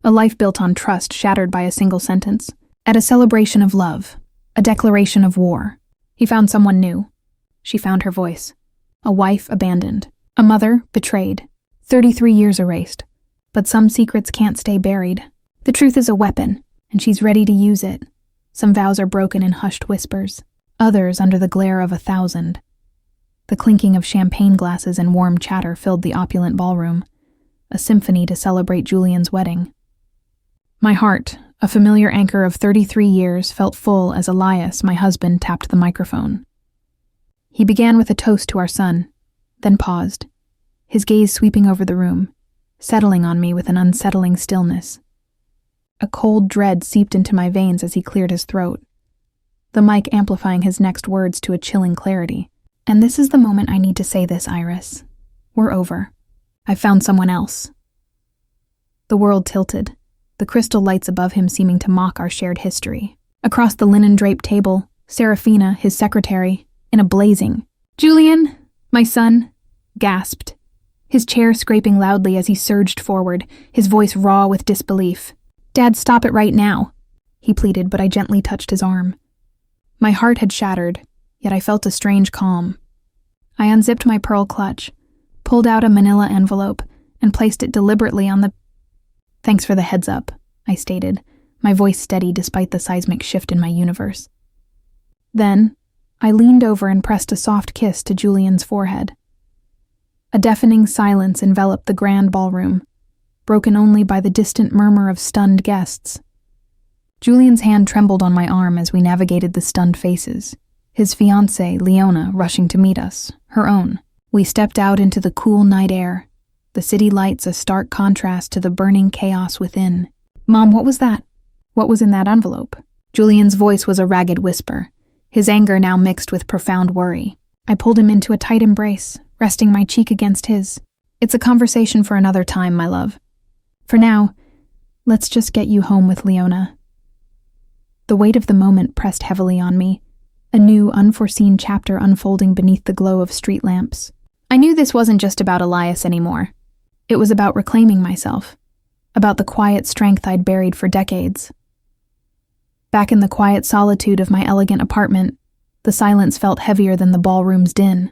A life built on trust shattered by a single sentence. At a celebration of love, a declaration of war. He found someone new. She found her voice. A wife abandoned. A mother betrayed. 33 years erased. But some secrets can't stay buried. The truth is a weapon, and she's ready to use it. Some vows are broken in hushed whispers, others under the glare of 1,000. The clinking of champagne glasses and warm chatter filled the opulent ballroom, a symphony to celebrate Julian's wedding. My heart, a familiar anchor of 33 years, felt full as Elias, my husband, tapped the microphone. He began with a toast to our son, then paused, his gaze sweeping over the room, settling on me with an unsettling stillness. A cold dread seeped into my veins as he cleared his throat, the mic amplifying his next words to a chilling clarity. And this is the moment I need to say this, Iris. We're over. I've found someone else. The world tilted, the crystal lights above him seeming to mock our shared history. Across the linen-draped table, Serafina, his secretary, in a blazing, "Julian, my son," gasped, his chair scraping loudly as he surged forward, his voice raw with disbelief. "Dad, stop it right now," he pleaded, but I gently touched his arm. My heart had shattered, yet I felt a strange calm. I unzipped my pearl clutch, pulled out a manila envelope, and placed it deliberately on the— "Thanks for the heads up," I stated, my voice steady despite the seismic shift in my universe. Then, I leaned over and pressed a soft kiss to Julian's forehead. A deafening silence enveloped the grand ballroom, broken only by the distant murmur of stunned guests. Julian's hand trembled on my arm as we navigated the stunned faces, his fiancée, Leona, rushing to meet us, her own. We stepped out into the cool night air, the city lights a stark contrast to the burning chaos within. "Mom, what was that? What was in that envelope?" Julian's voice was a ragged whisper, his anger now mixed with profound worry. I pulled him into a tight embrace, resting my cheek against his. "It's a conversation for another time, my love. For now, let's just get you home with Leona." The weight of the moment pressed heavily on me, a new, unforeseen chapter unfolding beneath the glow of street lamps. I knew this wasn't just about Elias anymore. It was about reclaiming myself, about the quiet strength I'd buried for decades. Back in the quiet solitude of my elegant apartment, the silence felt heavier than the ballroom's din.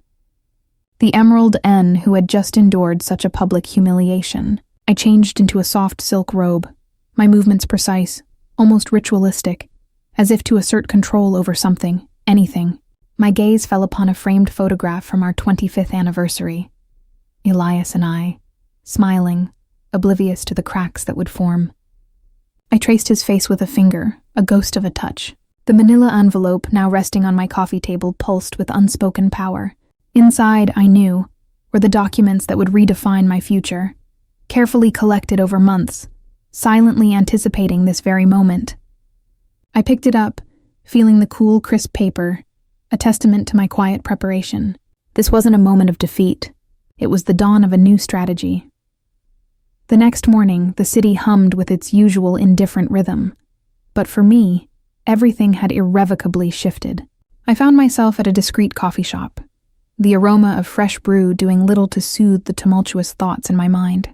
The Emerald N, who had just endured such a public humiliation. I changed into a soft silk robe, my movements precise, almost ritualistic, as if to assert control over something, anything. My gaze fell upon a framed photograph from our 25th anniversary. Elias and I, smiling, oblivious to the cracks that would form. I traced his face with a finger, a ghost of a touch. The manila envelope, now resting on my coffee table, pulsed with unspoken power. Inside, I knew, were the documents that would redefine my future, carefully collected over months, silently anticipating this very moment. I picked it up, feeling the cool, crisp paper, a testament to my quiet preparation. This wasn't a moment of defeat. It was the dawn of a new strategy. The next morning, the city hummed with its usual indifferent rhythm. But for me, everything had irrevocably shifted. I found myself at a discreet coffee shop, the aroma of fresh brew doing little to soothe the tumultuous thoughts in my mind.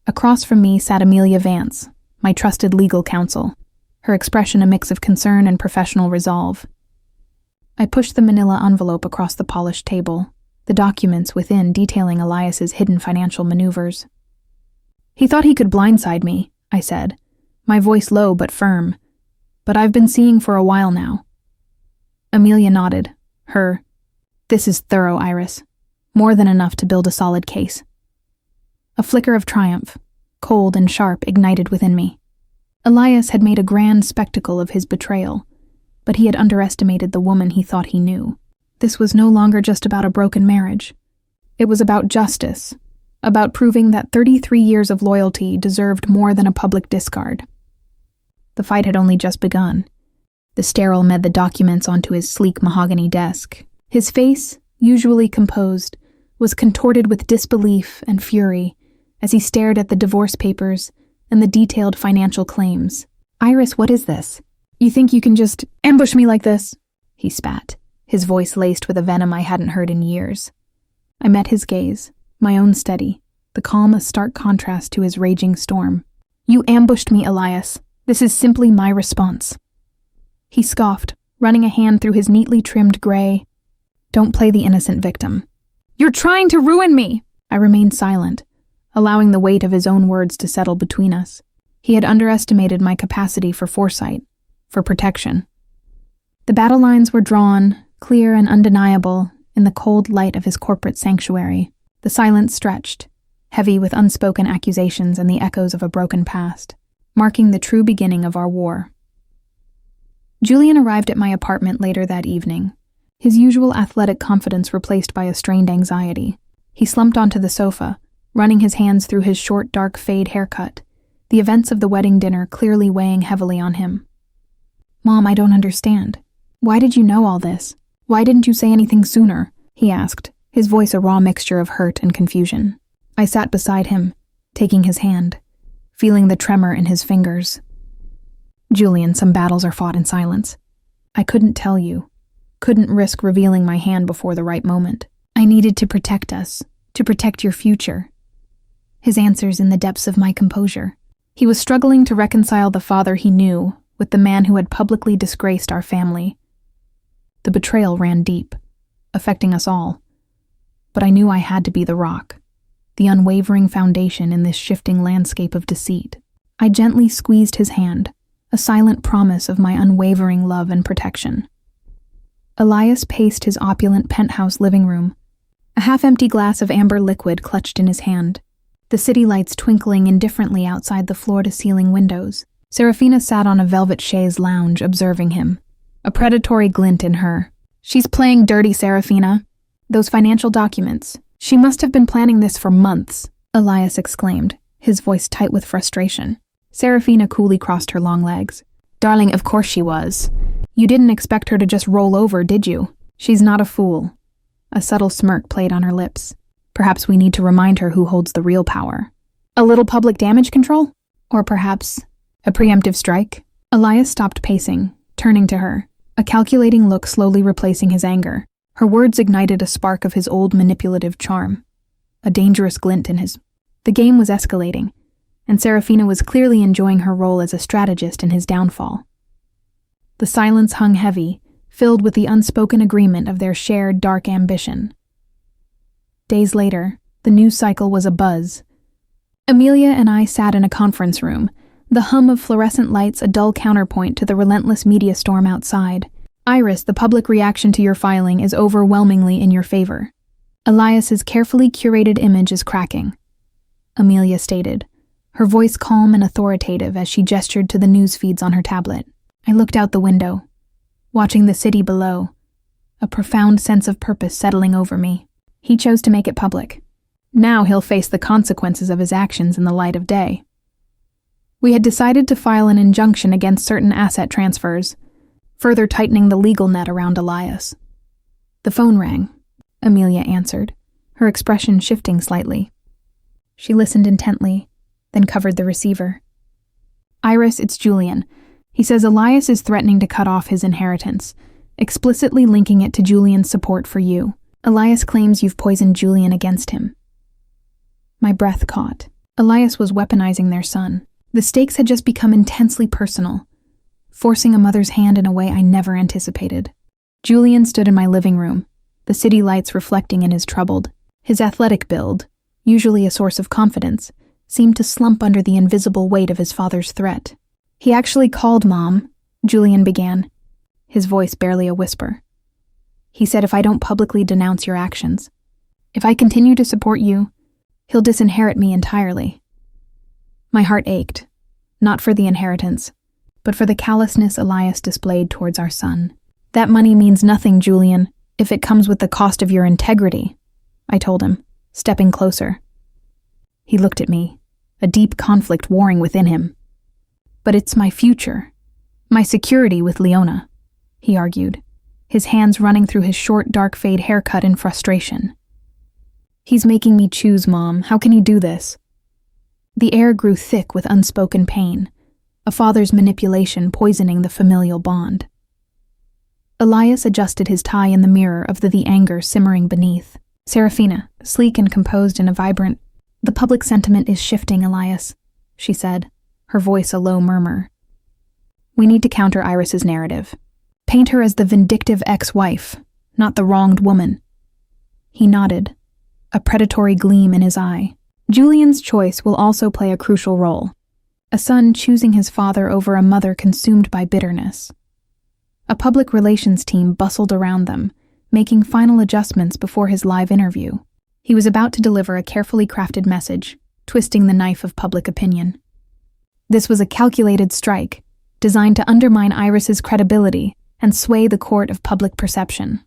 Across from me sat Amelia Vance, my trusted legal counsel, her expression a mix of concern and professional resolve. I pushed the manila envelope across the polished table, the documents within detailing Elias's hidden financial maneuvers. "He thought he could blindside me," I said, my voice low but firm. "But I've been seeing for a while now." Amelia nodded, her, "This is thorough, Iris. More than enough to build a solid case." A flicker of triumph, cold and sharp, ignited within me. Elias had made a grand spectacle of his betrayal, but he had underestimated the woman he thought he knew. This was no longer just about a broken marriage. It was about justice, about proving that 33 years of loyalty deserved more than a public discard. The fight had only just begun. The sterile med the documents onto his sleek mahogany desk. His face, usually composed, was contorted with disbelief and fury as he stared at the divorce papers and the detailed financial claims. "Iris, what is this? You think you can just ambush me like this?" he spat, his voice laced with a venom I hadn't heard in years. I met his gaze, my own steady, the calm a stark contrast to his raging storm. You ambushed me, Elias. This is simply my response. He scoffed, running a hand through his neatly trimmed gray. Don't play the innocent victim. You're trying to ruin me! I remained silent, allowing the weight of his own words to settle between us. He had underestimated my capacity for foresight, for protection. The battle lines were drawn, clear and undeniable, in the cold light of his corporate sanctuary. The silence stretched, heavy with unspoken accusations and the echoes of a broken past, marking the true beginning of our war. Julian arrived at my apartment later that evening, his usual athletic confidence replaced by a strained anxiety. He slumped onto the sofa, running his hands through his short, dark fade haircut, the events of the wedding dinner clearly weighing heavily on him. Mom, I don't understand. Why did you know all this? Why didn't you say anything sooner? He asked, his voice a raw mixture of hurt and confusion. I sat beside him, taking his hand, feeling the tremor in his fingers. Julian, some battles are fought in silence. I couldn't tell you, couldn't risk revealing my hand before the right moment. I needed to protect us, to protect your future. His answers in the depths of my composure. He was struggling to reconcile the father he knew with the man who had publicly disgraced our family. The betrayal ran deep, affecting us all. But I knew I had to be the rock, the unwavering foundation in this shifting landscape of deceit. I gently squeezed his hand, a silent promise of my unwavering love and protection. Elias paced his opulent penthouse living room, a half-empty glass of amber liquid clutched in his hand, the city lights twinkling indifferently outside the floor-to-ceiling windows. Serafina sat on a velvet chaise lounge observing him, a predatory glint in her. She's playing dirty, Serafina. Those financial documents. She must have been planning this for months, Elias exclaimed, his voice tight with frustration. Serafina coolly crossed her long legs. Darling, of course she was. You didn't expect her to just roll over, did you? She's not a fool. A subtle smirk played on her lips. Perhaps we need to remind her who holds the real power. A little public damage control? Or perhaps a preemptive strike? Elias stopped pacing, turning to her, a calculating look slowly replacing his anger. Her words ignited a spark of his old manipulative charm, a dangerous glint in his. The game was escalating, and Serafina was clearly enjoying her role as a strategist in his downfall. The silence hung heavy, filled with the unspoken agreement of their shared dark ambition. Days later, the news cycle was abuzz. Amelia and I sat in a conference room, the hum of fluorescent lights a dull counterpoint to the relentless media storm outside. Iris, the public reaction to your filing is overwhelmingly in your favor. Elias's carefully curated image is cracking, Amelia stated, her voice calm and authoritative as she gestured to the news feeds on her tablet. I looked out the window, watching the city below, a profound sense of purpose settling over me. He chose to make it public. Now he'll face the consequences of his actions in the light of day. We had decided to file an injunction against certain asset transfers, further tightening the legal net around Elias. The phone rang, Amelia answered, her expression shifting slightly. She listened intently, then covered the receiver. Iris, it's Julian. He says Elias is threatening to cut off his inheritance, explicitly linking it to Julian's support for you. Elias claims you've poisoned Julian against him. My breath caught. Elias was weaponizing their son. The stakes had just become intensely personal, forcing a mother's hand in a way I never anticipated. Julian stood in my living room, the city lights reflecting in his troubled. His athletic build, usually a source of confidence, seemed to slump under the invisible weight of his father's threat. He actually called Mom, Julian began, his voice barely a whisper. He said if I don't publicly denounce your actions, if I continue to support you, he'll disinherit me entirely. My heart ached, not for the inheritance, but for the callousness Elias displayed towards our son. That money means nothing, Julian, if it comes with the cost of your integrity, I told him, stepping closer. He looked at me, a deep conflict warring within him. But it's my future, my security with Leona, he argued, his hands running through his short, dark fade haircut in frustration. He's making me choose, Mom. How can he do this? The air grew thick with unspoken pain, a father's manipulation poisoning the familial bond. Elias adjusted his tie in the mirror of the anger simmering beneath. Serafina, sleek and composed in a vibrant, the public sentiment is shifting, Elias, she said, her voice a low murmur. We need to counter Iris's narrative. Paint her as the vindictive ex-wife, not the wronged woman. He nodded, a predatory gleam in his eye. Julian's choice will also play a crucial role. A son choosing his father over a mother consumed by bitterness. A public relations team bustled around them, making final adjustments before his live interview. He was about to deliver a carefully crafted message, twisting the knife of public opinion. This was a calculated strike, designed to undermine Iris's credibility and sway the court of public perception.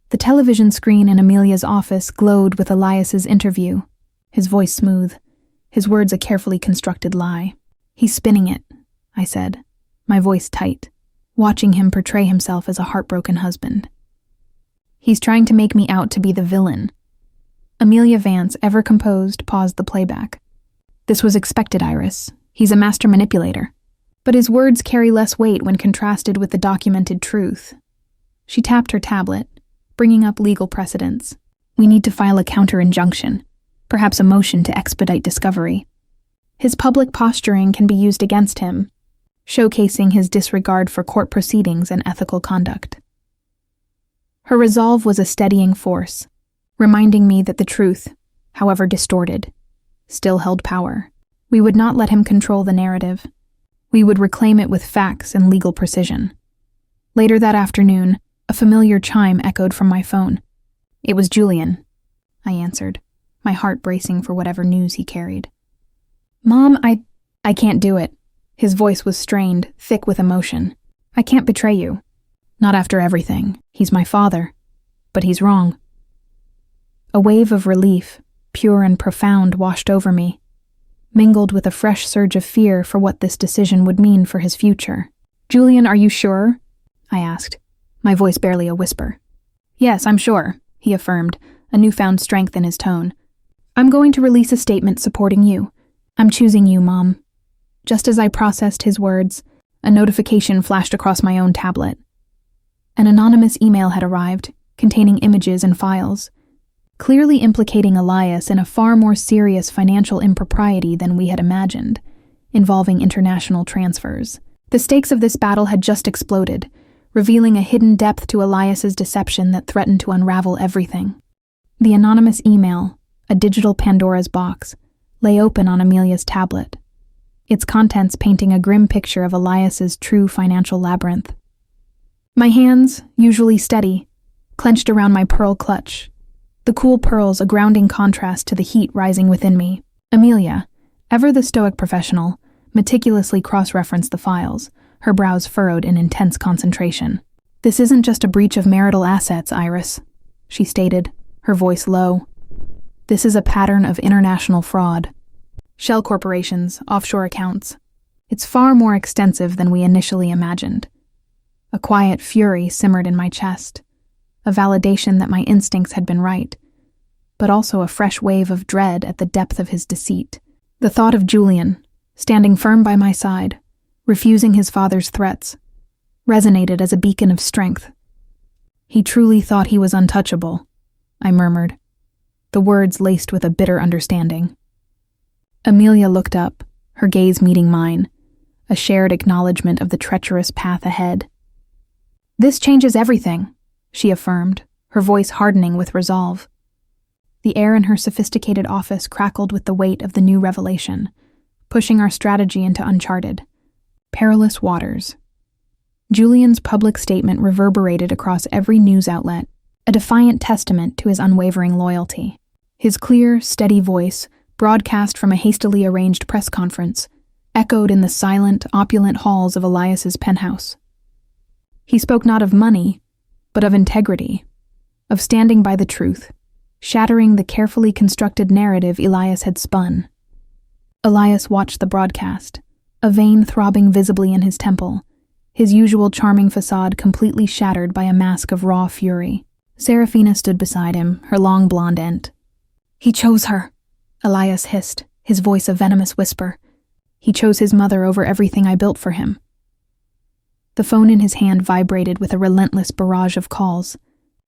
The television screen in Amelia's office glowed with Elias's interview, his voice smooth, his words a carefully constructed lie. He's spinning it, I said, my voice tight, watching him portray himself as a heartbroken husband. He's trying to make me out to be the villain. Amelia Vance, ever composed, paused the playback. This was expected, Iris. He's a master manipulator. But his words carry less weight when contrasted with the documented truth. She tapped her tablet, bringing up legal precedents. We need to file a counter-injunction, perhaps a motion to expedite discovery. His public posturing can be used against him, showcasing his disregard for court proceedings and ethical conduct. Her resolve was a steadying force, reminding me that the truth, however distorted, still held power. We would not let him control the narrative. We would reclaim it with facts and legal precision. Later that afternoon, a familiar chime echoed from my phone. It was Julian, I answered, my heart bracing for whatever news he carried. Mom, I can't do it. His voice was strained, thick with emotion. I can't betray you. Not after everything. He's my father. But he's wrong. A wave of relief, pure and profound, washed over me, mingled with a fresh surge of fear for what this decision would mean for his future. Julian, are you sure? I asked, my voice barely a whisper. Yes, I'm sure, he affirmed, a newfound strength in his tone. I'm going to release a statement supporting you. I'm choosing you, Mom. Just as I processed his words, a notification flashed across my own tablet. An anonymous email had arrived, containing images and files, clearly implicating Elias in a far more serious financial impropriety than we had imagined, involving international transfers. The stakes of this battle had just exploded, revealing a hidden depth to Elias's deception that threatened to unravel everything. The anonymous email, a digital Pandora's box, lay open on Amelia's tablet, its contents painting a grim picture of Elias's true financial labyrinth. My hands, usually steady, clenched around my pearl clutch, the cool pearls a grounding contrast to the heat rising within me. Amelia, ever the stoic professional, meticulously cross-referenced the files, her brows furrowed in intense concentration. This isn't just a breach of marital assets, Iris, she stated, her voice low. This is a pattern of international fraud. Shell corporations, offshore accounts. It's far more extensive than we initially imagined. A quiet fury simmered in my chest, a validation that my instincts had been right, but also a fresh wave of dread at the depth of his deceit. The thought of Julian, standing firm by my side, refusing his father's threats, resonated as a beacon of strength. He truly thought he was untouchable, I murmured, the words laced with a bitter understanding. Amelia looked up, her gaze meeting mine, a shared acknowledgement of the treacherous path ahead. This changes everything, she affirmed, her voice hardening with resolve. The air in her sophisticated office crackled with the weight of the new revelation, pushing our strategy into uncharted, perilous waters. Julian's public statement reverberated across every news outlet, a defiant testament to his unwavering loyalty. His clear, steady voice, broadcast from a hastily arranged press conference, echoed in the silent, opulent halls of Elias's penthouse. He spoke not of money, but of integrity, of standing by the truth, shattering the carefully constructed narrative Elias had spun. Elias watched the broadcast, a vein throbbing visibly in his temple, his usual charming facade completely shattered by a mask of raw fury. Serafina stood beside him, her long blonde ent. He chose her, Elias hissed, his voice a venomous whisper. He chose his mother over everything I built for him. The phone in his hand vibrated with a relentless barrage of calls,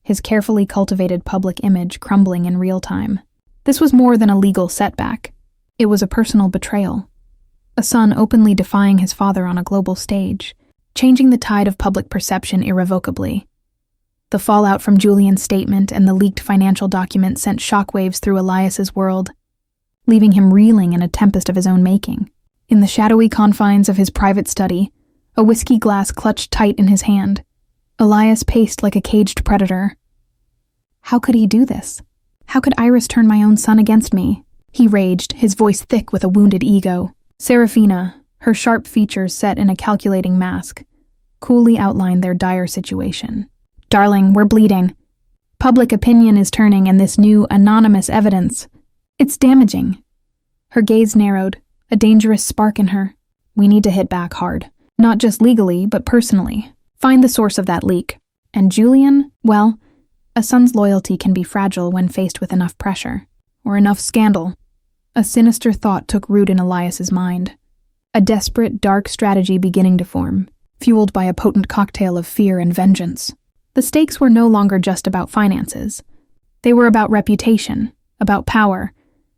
his carefully cultivated public image crumbling in real time. This was more than a legal setback. It was a personal betrayal. a son openly defying his father on a global stage, changing the tide of public perception irrevocably. The fallout from Julian's statement and the leaked financial document sent shockwaves through Elias's world, leaving him reeling in a tempest of his own making. In the shadowy confines of his private study, a whiskey glass clutched tight in his hand, Elias paced like a caged predator. How could he do this? How could Iris turn my own son against me? He raged, his voice thick with a wounded ego. Serafina, her sharp features set in a calculating mask, coolly outlined their dire situation. Darling, we're bleeding. Public opinion is turning, and this new, anonymous evidence, it's damaging. Her gaze narrowed, a dangerous spark in her. We need to hit back hard. Not just legally, but personally. Find the source of that leak. And Julian, well, a son's loyalty can be fragile when faced with enough pressure. Or enough scandal. A sinister thought took root in Elias's mind. A desperate, dark strategy beginning to form, fueled by a potent cocktail of fear and vengeance. The stakes were no longer just about finances. They were about reputation, about power,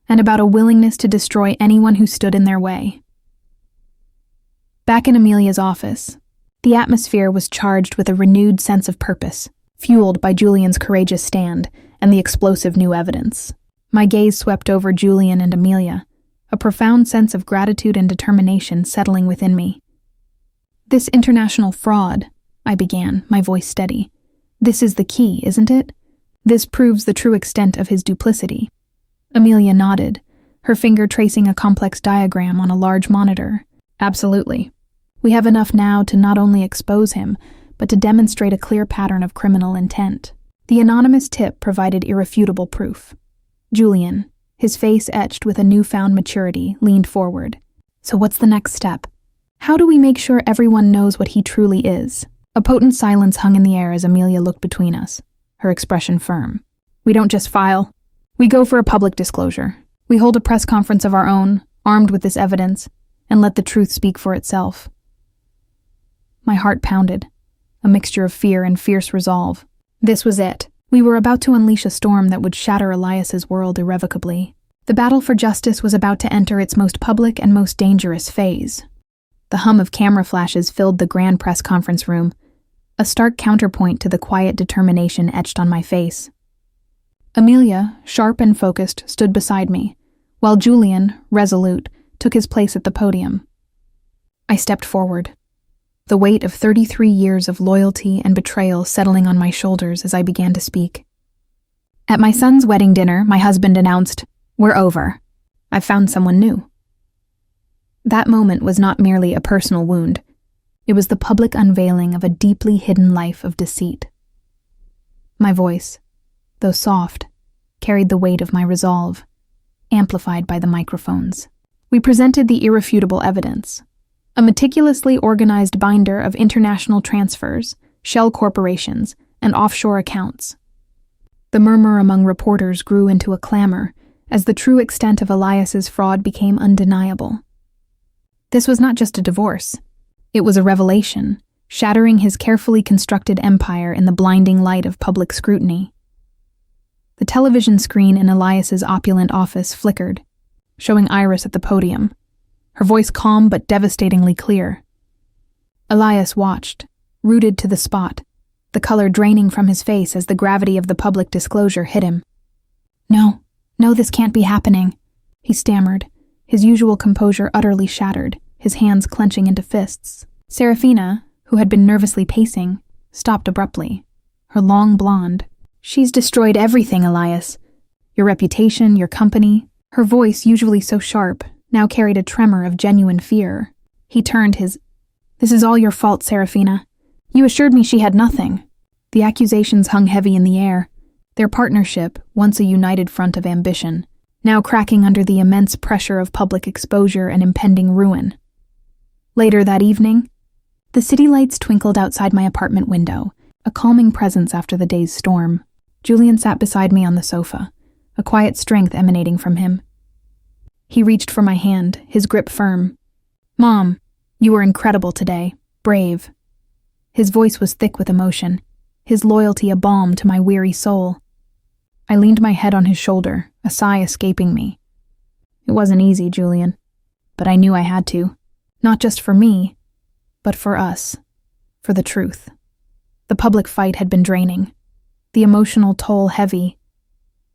and about a willingness to destroy anyone who stood in their way. Back in Amelia's office, the atmosphere was charged with a renewed sense of purpose, fueled by Julian's courageous stand and the explosive new evidence. My gaze swept over Julian and Amelia, a profound sense of gratitude and determination settling within me. This international fraud, I began, my voice steady. This is the key, isn't it? This proves the true extent of his duplicity. Amelia nodded, her finger tracing a complex diagram on a large monitor. Absolutely. We have enough now to not only expose him, but to demonstrate a clear pattern of criminal intent. The anonymous tip provided irrefutable proof. Julian, his face etched with a newfound maturity, leaned forward. So what's the next step? How do we make sure everyone knows what he truly is? A potent silence hung in the air as Amelia looked between us, her expression firm. We don't just file. We go for a public disclosure. We hold a press conference of our own, armed with this evidence, and let the truth speak for itself. My heart pounded, a mixture of fear and fierce resolve. This was it. We were about to unleash a storm that would shatter Elias's world irrevocably. The battle for justice was about to enter its most public and most dangerous phase. The hum of camera flashes filled the grand press conference room, a stark counterpoint to the quiet determination etched on my face. Amelia, sharp and focused, stood beside me, while Julian, resolute, took his place at the podium. I stepped forward, the weight of 33 years of loyalty and betrayal settling on my shoulders as I began to speak. At my son's wedding dinner, my husband announced, "We're over. I've found someone new." That moment was not merely a personal wound. It was the public unveiling of a deeply hidden life of deceit. My voice, though soft, carried the weight of my resolve, amplified by the microphones. We presented the irrefutable evidence, a meticulously organized binder of international transfers, shell corporations, and offshore accounts. The murmur among reporters grew into a clamor as the true extent of Elias's fraud became undeniable. This was not just a divorce. It was a revelation, shattering his carefully constructed empire in the blinding light of public scrutiny. The television screen in Elias's opulent office flickered, showing Iris at the podium, her voice calm but devastatingly clear. Elias watched, rooted to the spot, the color draining from his face as the gravity of the public disclosure hit him. No, this can't be happening," he stammered, his usual composure utterly shattered, his hands clenching into fists. Serafina, who had been nervously pacing, stopped abruptly, her long blonde. "She's destroyed everything, Elias. Your reputation, your company." Her voice, usually so sharp, now carried a tremor of genuine fear. He turned his, "This is all your fault, Serafina. You assured me she had nothing." The accusations hung heavy in the air, their partnership, once a united front of ambition, now cracking under the immense pressure of public exposure and impending ruin. Later that evening, the city lights twinkled outside my apartment window, a calming presence after the day's storm. Julian sat beside me on the sofa, a quiet strength emanating from him. He reached for my hand, his grip firm. "Mom, you were incredible today, brave." His voice was thick with emotion, his loyalty a balm to my weary soul. I leaned my head on his shoulder, a sigh escaping me. "It wasn't easy, Julian. but I knew I had to. Not just for me, but for us. For the truth. The public fight had been draining. The emotional toll heavy.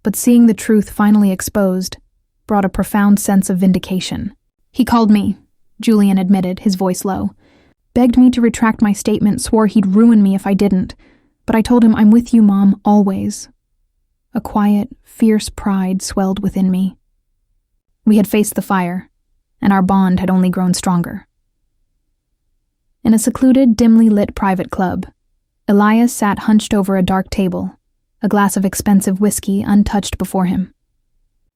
But seeing the truth finally exposed brought a profound sense of vindication. He called me, Julian admitted, his voice low. Begged me to retract my statement, swore he'd ruin me if I didn't. But I told him, I'm with you, Mom, always. A quiet, fierce pride swelled within me. We had faced the fire, and our bond had only grown stronger. In a secluded, dimly lit private club, Elias sat hunched over a dark table, a glass of expensive whiskey untouched before him.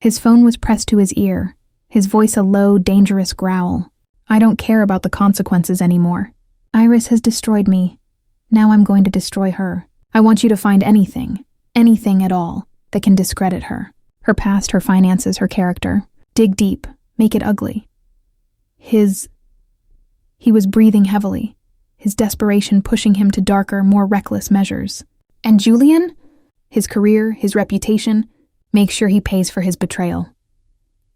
His phone was pressed to his ear, his voice a low, dangerous growl. I don't care about the consequences anymore. Iris has destroyed me. Now I'm going to destroy her. I want you to find anything at all, that can discredit her. Her past, her finances, her character. Dig deep, make it ugly. He was breathing heavily, his desperation pushing him to darker, more reckless measures. And Julian? His career, his reputation, make sure he pays for his betrayal.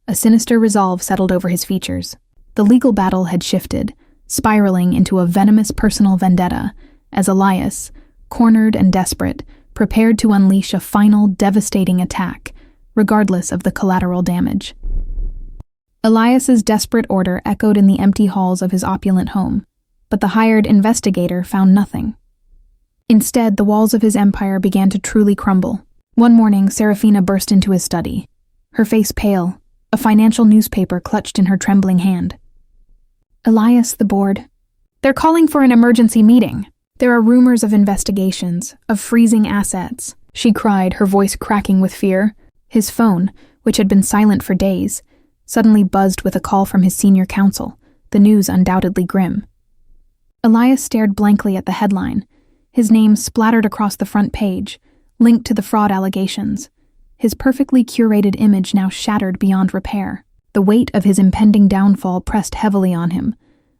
A sinister resolve settled over his features. The legal battle had shifted, spiraling into a venomous personal vendetta, as Elias, cornered and desperate, prepared to unleash a final, devastating attack, regardless of the collateral damage. Elias's desperate order echoed in the empty halls of his opulent home, but the hired investigator found nothing. Instead, the walls of his empire began to truly crumble. One morning, Serafina burst into his study, her face pale, a financial newspaper clutched in her trembling hand. Elias, the board. They're calling for an emergency meeting. There are rumors of investigations, of freezing assets, she cried, her voice cracking with fear. His phone, which had been silent for days, suddenly buzzed with a call from his senior counsel, the news undoubtedly grim. Elias stared blankly at the headline, his name splattered across the front page, linked to the fraud allegations, his perfectly curated image now shattered beyond repair. The weight of his impending downfall pressed heavily on him,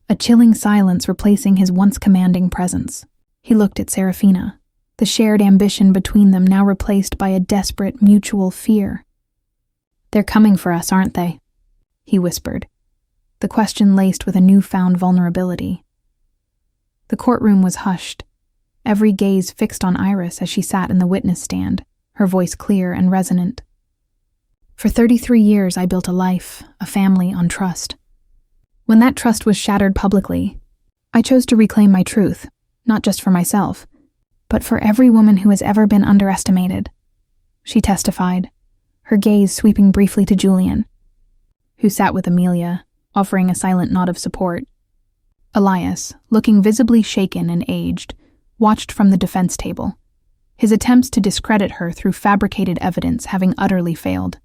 a chilling silence replacing his once commanding presence. He looked at Serafina, the shared ambition between them now replaced by a desperate mutual fear. They're coming for us, aren't they? He whispered, the question laced with a newfound vulnerability. The courtroom was hushed, every gaze fixed on Iris as she sat in the witness stand, her voice clear and resonant. For 33 years I built a life, a family on trust. When that trust was shattered publicly, I chose to reclaim my truth, not just for myself, but for every woman who has ever been underestimated. She testified, her gaze sweeping briefly to Julian, who sat with Amelia, offering a silent nod of support. Elias, looking visibly shaken and aged, watched from the defense table, his attempts to discredit her through fabricated evidence having utterly failed.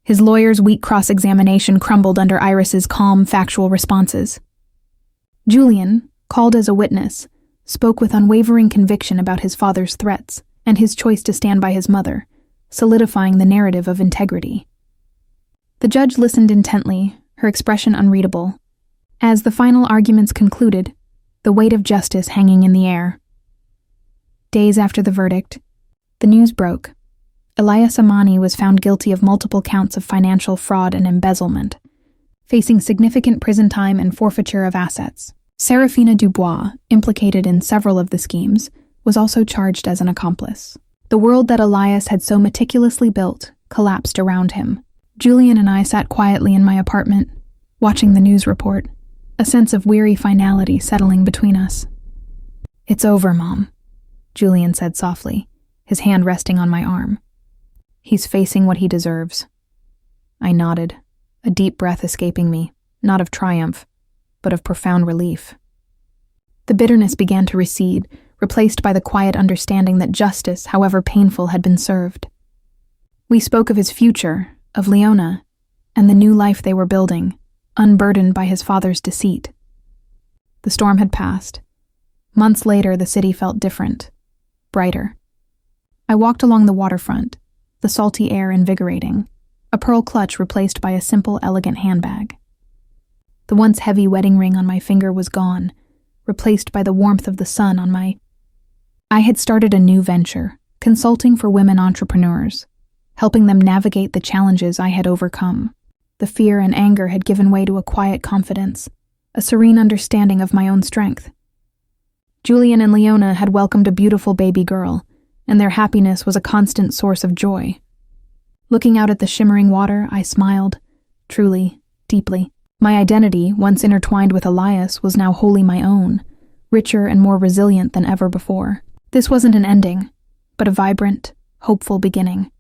His lawyer's weak cross-examination crumbled under Iris's calm, factual responses. Julian, called as a witness, spoke with unwavering conviction about his father's threats and his choice to stand by his mother, solidifying the narrative of integrity. The judge listened intently, her expression unreadable. As the final arguments concluded, the weight of justice hanging in the air. Days after the verdict, the news broke. Elias Amani was found guilty of multiple counts of financial fraud and embezzlement, facing significant prison time and forfeiture of assets. Serafina Dubois, implicated in several of the schemes, was also charged as an accomplice. The world that Elias had so meticulously built collapsed around him. Julian and I sat quietly in my apartment, watching the news report, a sense of weary finality settling between us. It's over, Mom, Julian said softly, his hand resting on my arm. He's facing what he deserves. I nodded, a deep breath escaping me, not of triumph, but of profound relief. The bitterness began to recede, replaced by the quiet understanding that justice, however painful, had been served. We spoke of his future, of Leona, and the new life they were building, unburdened by his father's deceit. The storm had passed. Months later, the city felt different, brighter. I walked along the waterfront, the salty air invigorating, a pearl clutch replaced by a simple, elegant handbag. The once heavy wedding ring on my finger was gone, replaced by the warmth of the sun on my... I had started a new venture, consulting for women entrepreneurs, helping them navigate the challenges I had overcome. The fear and anger had given way to a quiet confidence, a serene understanding of my own strength. Julian and Leona had welcomed a beautiful baby girl, and their happiness was a constant source of joy. Looking out at the shimmering water, I smiled, truly, deeply. My identity, once intertwined with Elias, was now wholly my own, richer and more resilient than ever before. This wasn't an ending, but a vibrant, hopeful beginning.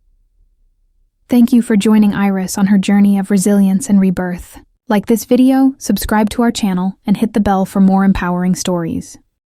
Thank you for joining Iris on her journey of resilience and rebirth. Like this video, subscribe to our channel, and hit the bell for more empowering stories.